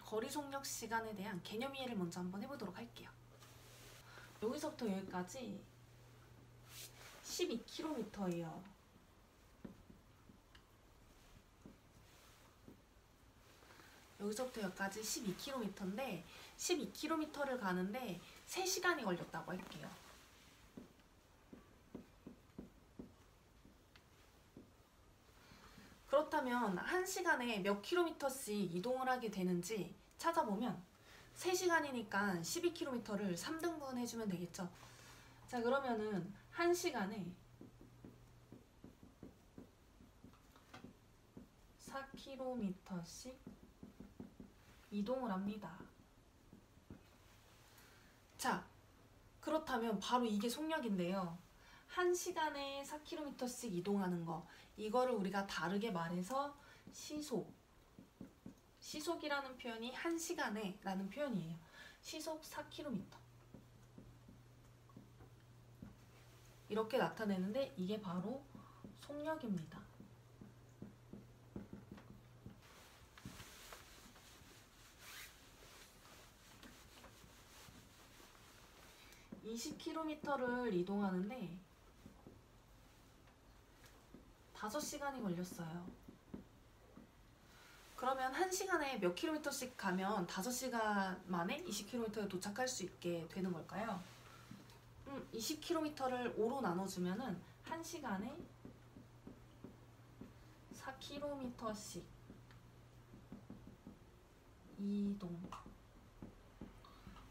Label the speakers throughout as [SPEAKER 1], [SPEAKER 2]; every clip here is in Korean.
[SPEAKER 1] 거리 속력 시간에 대한 개념 이해를 먼저 한번 해보도록 할게요. 여기서부터 여기까지 12km예요. 여기서부터 여기까지 12km인데 12km를 가는데 3시간이 걸렸다고 할게요. 그렇다면 1시간에 몇 킬로미터씩 이동을 하게 되는지 찾아보면 3시간이니까 12km를 3등분 해주면 되겠죠. 자, 그러면은 1시간에 4km씩 이동을 합니다. 자, 그렇다면 바로 이게 속력인데요. 1시간에 4km씩 이동하는 거, 이거를 우리가 다르게 말해서 시속이라는 표현이 1시간에 라는 표현이에요. 시속 4km 이렇게 나타내는데 이게 바로 속력입니다. 20km를 이동하는데 5시간이 걸렸어요. 그러면 1시간에 몇 킬로미터씩 가면 5시간 만에 20km에 도착할 수 있게 되는 걸까요? 20km를 5로 나눠주면은 1시간에 4km씩 이동.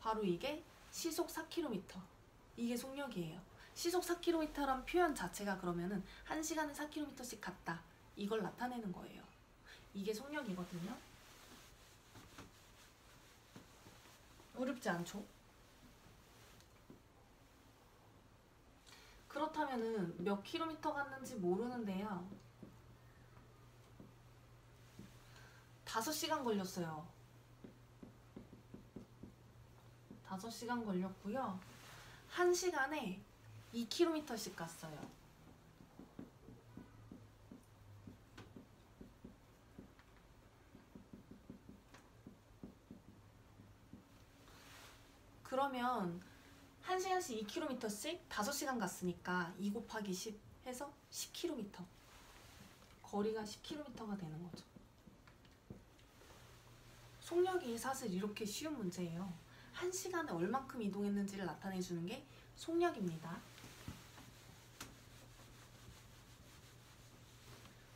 [SPEAKER 1] 바로 이게 시속 4km. 이게 속력이에요. 시속 4km란 표현 자체가 그러면은 1시간에 4km씩 갔다. 이걸 나타내는 거예요. 이게 속력이거든요. 어렵지 않죠? 그렇다면은 몇 킬로미터 갔는지 모르는데요. 5시간 걸렸어요. 5시간 걸렸고요. 1시간에 2km씩 갔어요. 그러면 1시간씩 2km씩 5시간 갔으니까 2 곱하기 10 해서 10km. 거리가 10km가 되는 거죠. 속력이 사실 이렇게 쉬운 문제예요. 1시간에 얼만큼 이동했는지를 나타내주는 게 속력입니다.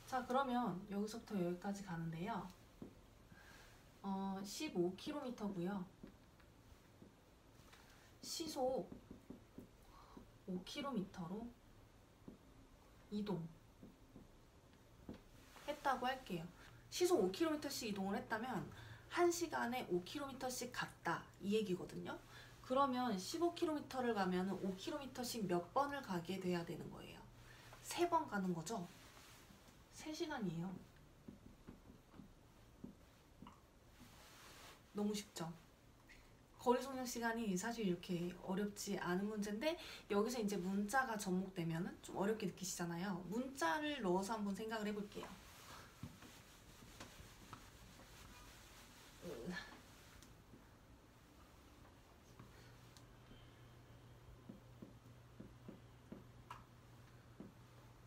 [SPEAKER 1] 자, 그러면 여기서부터 여기까지 가는데요. 15km고요. 시속 5km로 이동했다고 할게요. 시속 5km씩 이동을 했다면 1시간에 5km씩 갔다 이 얘기거든요. 그러면 15km를 가면 5km씩 몇 번을 가게 돼야 되는 거예요? 3번 가는 거죠. 3시간이에요. 너무 쉽죠? 거리 속력 시간이 사실 이렇게 어렵지 않은 문제인데 여기서 이제 문자가 접목되면 좀 어렵게 느끼시잖아요. 문자를 넣어서 한번 생각을 해볼게요.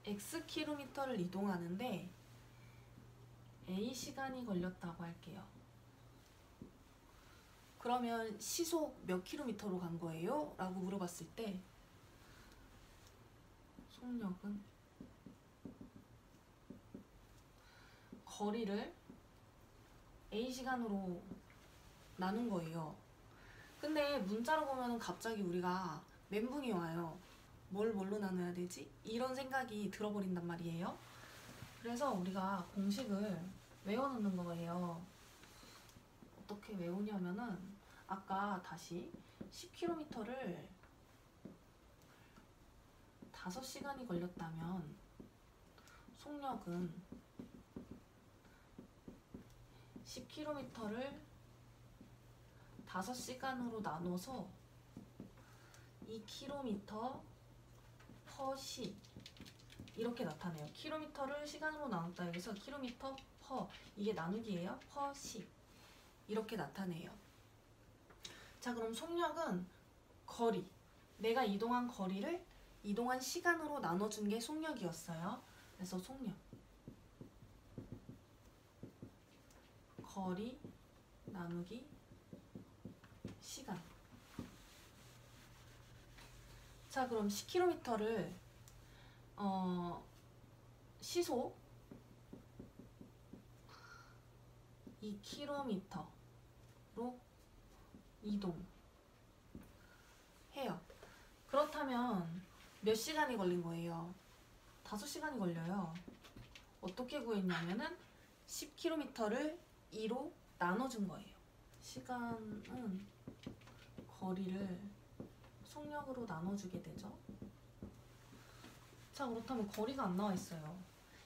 [SPEAKER 1] X킬로미터를 이동하는데 A시간이 걸렸다고 할게요. 그러면 시속 몇 킬로미터로 간 거예요? 라고 물어봤을 때 속력은 거리를 A시간으로 나눈 거예요. 근데 문자로 보면 갑자기 우리가 멘붕이 와요. 뭘로 나눠야 되지? 이런 생각이 들어버린단 말이에요. 그래서 우리가 공식을 외워놓는 거예요. 어떻게 외우냐면은 아까 다시 10km를 5시간이 걸렸다면 속력은 10km를 5시간으로 나눠서 2km per 시 이렇게 나타내요. 킬로미터를 시간으로 나눴다 해서 킬로미터 per 이게 나누기예요. per 시 이렇게 나타내요. 자, 그럼 속력은 거리, 내가 이동한 거리를 이동한 시간으로 나눠준 게 속력이었어요. 그래서 속력, 거리 나누기 시간. 자, 그럼 10km를 시속 2km로 이동해요. 그렇다면 몇 시간이 걸린 거예요? 5시간이 걸려요. 어떻게 구했냐면은 10km를 2로 나눠준 거예요. 시간은 거리를 속력으로 나눠주게 되죠. 자, 그렇다면 거리가 안 나와 있어요.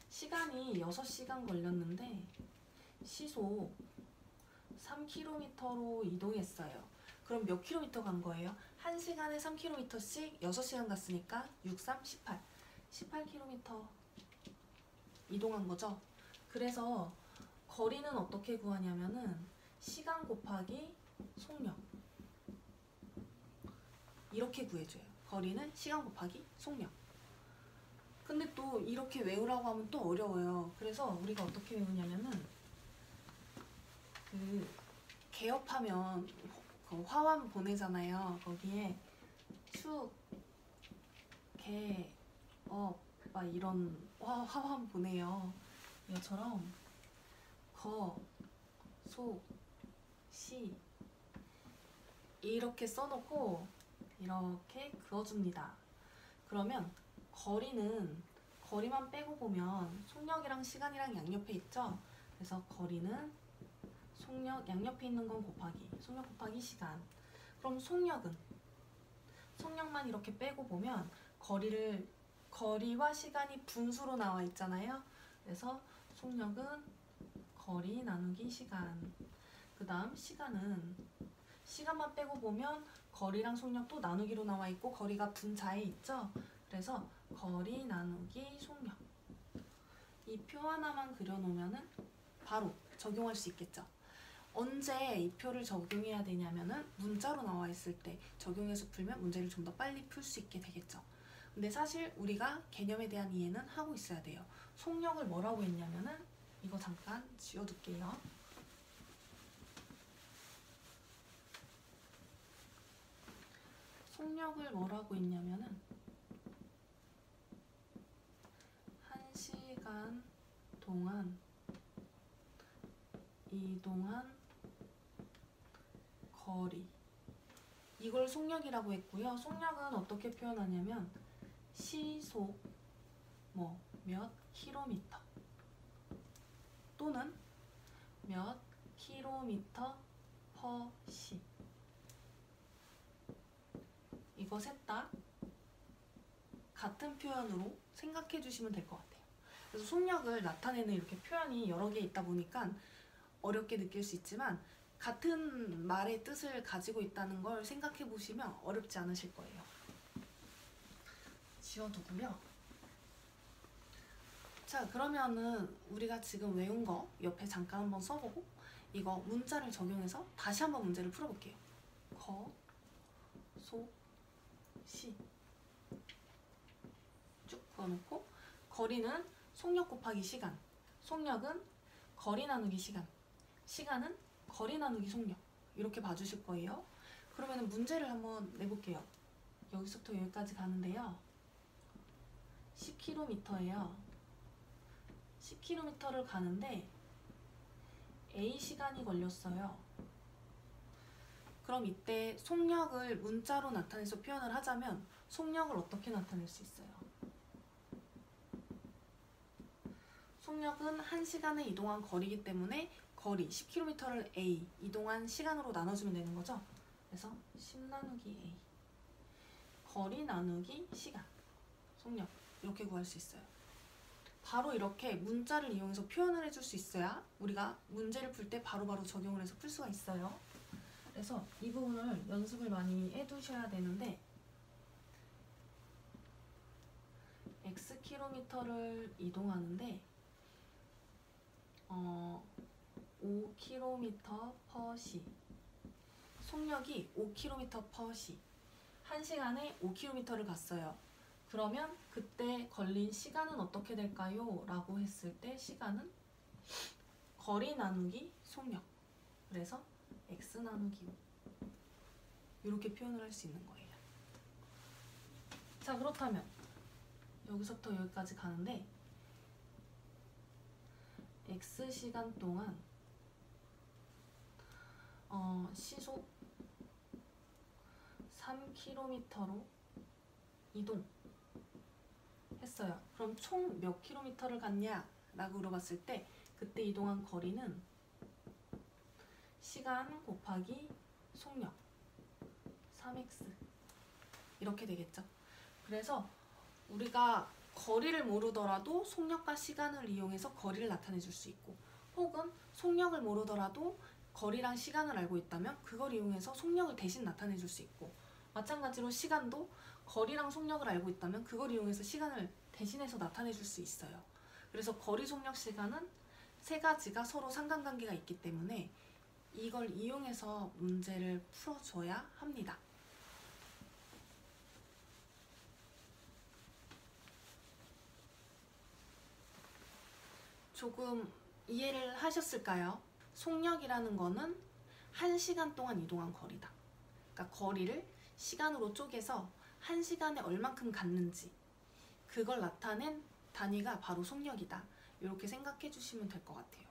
[SPEAKER 1] 시간이 6시간 걸렸는데 시속 3km로 이동했어요. 그럼 몇 킬로미터 간 거예요? 1시간에 3km씩 6시간 갔으니까 6, 3, 18. 18km 이동한 거죠. 그래서 거리는 어떻게 구하냐면은 시간 곱하기 속력. 이렇게 구해줘요. 거리는 시간 곱하기 속력. 근데 또 이렇게 외우라고 하면 또 어려워요. 그래서 우리가 어떻게 외우냐면은 그 개업하면 그 화환 보내잖아요. 거기에 축, 개, 업, 막 이런 화환 보내요. 이것처럼 거, 소, 시 이렇게 써놓고 이렇게 그어줍니다. 그러면 거리만 빼고 보면 속력이랑 시간이랑 양옆에 있죠? 그래서 거리는 속력, 양옆에 있는 건 곱하기, 속력 곱하기 시간. 그럼 속력만 이렇게 빼고 보면 거리와 시간이 분수로 나와 있잖아요. 그래서 속력은 거리 나누기 시간. 그 다음 시간만 빼고 보면 거리랑 속력도 나누기로 나와 있고 거리가 분자에 있죠. 그래서 거리 나누기 속력. 이 표 하나만 그려놓으면은 바로 적용할 수 있겠죠. 언제 이 표를 적용해야 되냐면은 문자로 나와 있을 때 적용해서 풀면 문제를 좀 더 빨리 풀 수 있게 되겠죠. 근데 사실 우리가 개념에 대한 이해는 하고 있어야 돼요. 속력을 뭐라고 했냐면은 이거 잠깐 지워둘게요. 속력을 뭐라고 했냐면은 1시간 동안 이동한 거리, 이걸 속력이라고 했고요. 속력은 어떻게 표현하냐면 시속 몇 킬로미터 또는 몇 킬로미터 퍼 시. 이거 셋 다 같은 표현으로 생각해 주시면 될 것 같아요. 그래서 속력을 나타내는 이렇게 표현이 여러 개 있다 보니까 어렵게 느낄 수 있지만 같은 말의 뜻을 가지고 있다는 걸 생각해 보시면 어렵지 않으실 거예요. 지워두고요. 자, 그러면은 우리가 지금 외운 거 옆에 잠깐 한번 써보고 이거 문자를 적용해서 다시 한번 문제를 풀어볼게요. 거, 소, 시 쭉 그어놓고 거리는 속력 곱하기 시간, 속력은 거리 나누기 시간, 시간은 거리 나누기 속력. 이렇게 봐주실 거예요. 그러면 문제를 한번 내볼게요. 여기서부터 여기까지 가는데요. 10km예요. 10km를 가는데 A 시간이 걸렸어요. 그럼 이때 속력을 문자로 나타내서 표현을 하자면 속력을 어떻게 나타낼 수 있어요? 속력은 1시간에 이동한 거리이기 때문에 거리 10km를 A 이동한 시간으로 나눠주면 되는 거죠. 그래서 10 나누기 A 거리 나누기 시간 속력 이렇게 구할 수 있어요. 바로 이렇게 문자를 이용해서 표현을 해줄 수 있어야 우리가 문제를 풀 때 바로바로 적용을 해서 풀 수가 있어요. 그래서 이 부분을 연습을 많이 해두셔야 되는데 X킬로미터를 이동하는데 5km/시. 속력이 5km/시. 1시간에 5km를 갔어요. 그러면 그때 걸린 시간은 어떻게 될까요? 라고 했을 때 시간은 거리 나누기 속력. 그래서 x 나누기 5. 이렇게 표현을 할 수 있는 거예요. 자, 그렇다면 여기서부터 여기까지 가는데 x시간 동안 시속 3km로 이동했어요. 그럼 총 몇 킬로미터를 갔냐? 라고 물어봤을 때 그때 이동한 거리는 시간 곱하기 속력 3x 이렇게 되겠죠. 그래서 우리가 거리를 모르더라도 속력과 시간을 이용해서 거리를 나타내 줄 수 있고, 혹은 속력을 모르더라도 거리랑 시간을 알고 있다면 그걸 이용해서 속력을 대신 나타내 줄 수 있고, 마찬가지로 시간도 거리랑 속력을 알고 있다면 그걸 이용해서 시간을 대신해서 나타내 줄 수 있어요. 그래서 거리, 속력, 시간은 세 가지가 서로 상관관계가 있기 때문에 이걸 이용해서 문제를 풀어줘야 합니다. 조금 이해를 하셨을까요? 속력이라는 거는 1시간 동안 이동한 거리다. 그러니까 거리를 시간으로 쪼개서 1시간에 얼만큼 갔는지 그걸 나타낸 단위가 바로 속력이다. 이렇게 생각해 주시면 될 것 같아요.